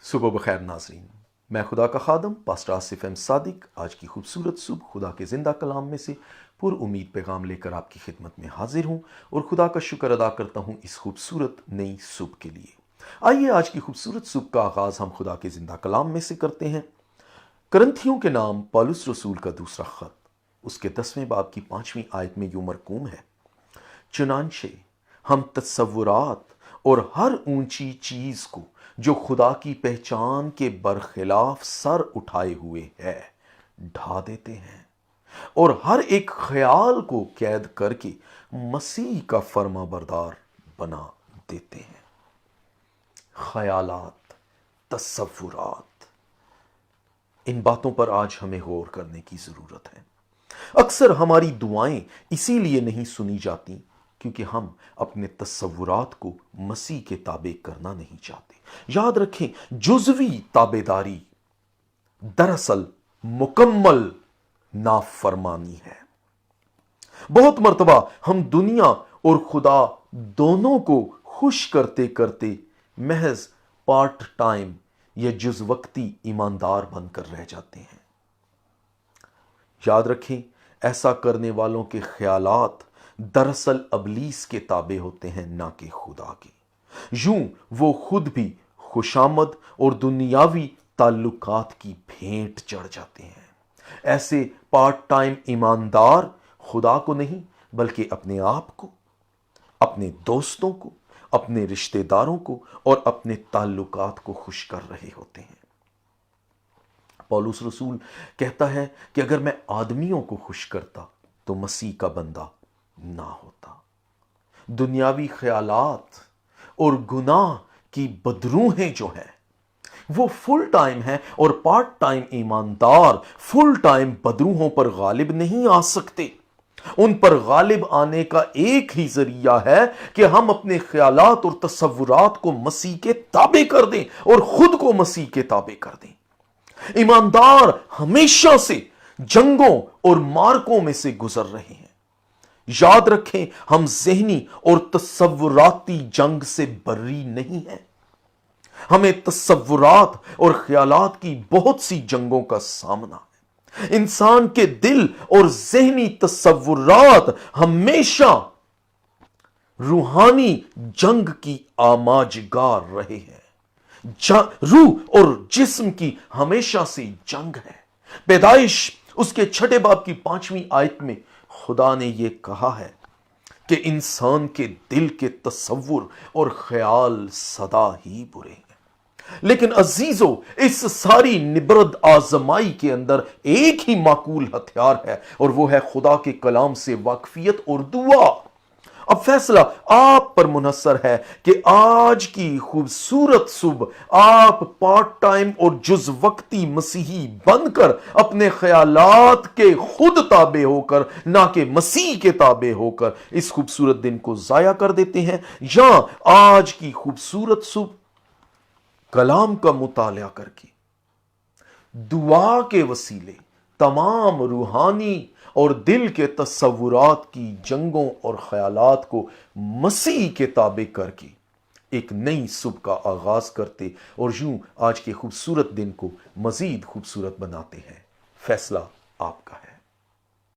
صبح بخیر ناظرین، میں خدا کا خادم پاسٹر آصف احمد صادق آج کی خوبصورت صبح خدا کے زندہ کلام میں سے پر امید پیغام لے کر آپ کی خدمت میں حاضر ہوں اور خدا کا شکر ادا کرتا ہوں اس خوبصورت نئی صبح کے لیے۔ آئیے آج کی خوبصورت صبح کا آغاز ہم خدا کے زندہ کلام میں سے کرتے ہیں۔ کرنتھیوں کے نام پالوس رسول کا دوسرا خط، اس کے 10ویں باب کی 5ویں آیت میں یوں مرقوم ہے: چنانچہ ہم تصورات اور ہر اونچی چیز کو جو خدا کی پہچان کے برخلاف سر اٹھائے ہوئے ہے ڈھا دیتے ہیں اور ہر ایک خیال کو قید کر کے مسیح کا فرما بردار بنا دیتے ہیں۔ خیالات، تصورات، ان باتوں پر آج ہمیں غور کرنے کی ضرورت ہے۔ اکثر ہماری دعائیں اسی لیے نہیں سنی جاتی کیونکہ ہم اپنے تصورات کو مسیح کے تابع کرنا نہیں چاہتے۔ یاد رکھیں، جزوی تابع داری دراصل مکمل نافرمانی ہے۔ بہت مرتبہ ہم دنیا اور خدا دونوں کو خوش کرتے کرتے محض پارٹ ٹائم یا جز وقتی ایماندار بن کر رہ جاتے ہیں۔ یاد رکھیں، ایسا کرنے والوں کے خیالات دراصل ابلیس کے تابع ہوتے ہیں، نہ کہ خدا کے۔ یوں وہ خود بھی خوشامد اور دنیاوی تعلقات کی بھینٹ چڑھ جاتے ہیں۔ ایسے پارٹ ٹائم ایماندار خدا کو نہیں بلکہ اپنے آپ کو، اپنے دوستوں کو، اپنے رشتہ داروں کو اور اپنے تعلقات کو خوش کر رہے ہوتے ہیں۔ پولس رسول کہتا ہے کہ اگر میں آدمیوں کو خوش کرتا تو مسیح کا بندہ نہ ہوتا۔ دنیاوی خیالات اور گناہ کی بدروہیں جو ہیں وہ فل ٹائم ہیں، اور پارٹ ٹائم ایماندار فل ٹائم بدروہوں پر غالب نہیں آ سکتے۔ ان پر غالب آنے کا ایک ہی ذریعہ ہے کہ ہم اپنے خیالات اور تصورات کو مسیح کے تابع کر دیں اور خود کو مسیح کے تابع کر دیں۔ ایماندار ہمیشہ سے جنگوں اور مارکوں میں سے گزر رہے ہیں۔ یاد رکھیں، ہم ذہنی اور تصوراتی جنگ سے بری نہیں ہیں۔ ہمیں تصورات اور خیالات کی بہت سی جنگوں کا سامنا ہے۔ انسان کے دل اور ذہنی تصورات ہمیشہ روحانی جنگ کی آماجگار رہے ہیں۔ روح اور جسم کی ہمیشہ سے جنگ ہے۔ پیدائش اس کے 6 باب کی 5ویں آیت میں خدا نے یہ کہا ہے کہ انسان کے دل کے تصور اور خیال سدا ہی برے ہیں۔ لیکن عزیزو، اس ساری نبرد آزمائی کے اندر ایک ہی معقول ہتھیار ہے، اور وہ ہے خدا کے کلام سے واقفیت اور دعا۔ اب فیصلہ آپ پر منحصر ہے کہ آج کی خوبصورت صبح آپ پارٹ ٹائم اور جز وقتی مسیحی بن کر اپنے خیالات کے خود تابع ہو کر، نہ کہ مسیح کے تابع ہو کر، اس خوبصورت دن کو ضائع کر دیتے ہیں، یا آج کی خوبصورت صبح کلام کا مطالعہ کر کے دعا کے وسیلے تمام روحانی اور دل کے تصورات کی جنگوں اور خیالات کو مسیح کے تابع کر کے ایک نئی صبح کا آغاز کرتے اور یوں آج کے خوبصورت دن کو مزید خوبصورت بناتے ہیں۔ فیصلہ آپ کا ہے۔